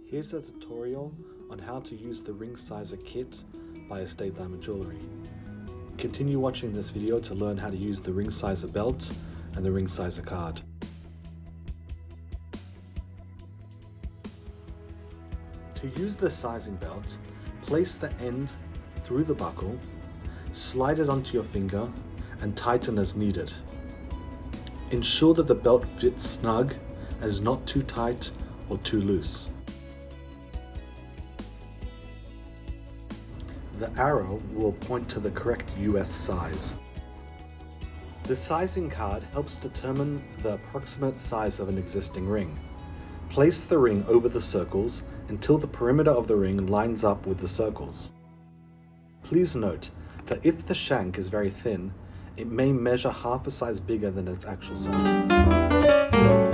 Here's a tutorial on how to use the ring sizer kit by Estate Diamond Jewelry. Continue watching this video to learn how to use the ring sizer belt and the ring sizer card. To use the sizing belt, place the end through the buckle, slide it onto your finger and tighten as needed. Ensure that the belt fits snug and is not too tight or too loose. The arrow will point to the correct US size. The sizing card helps determine the approximate size of an existing ring. Place the ring over the circles until the perimeter of the ring lines up with the circles. Please note that if the shank is very thin, it may measure half a size bigger than its actual size.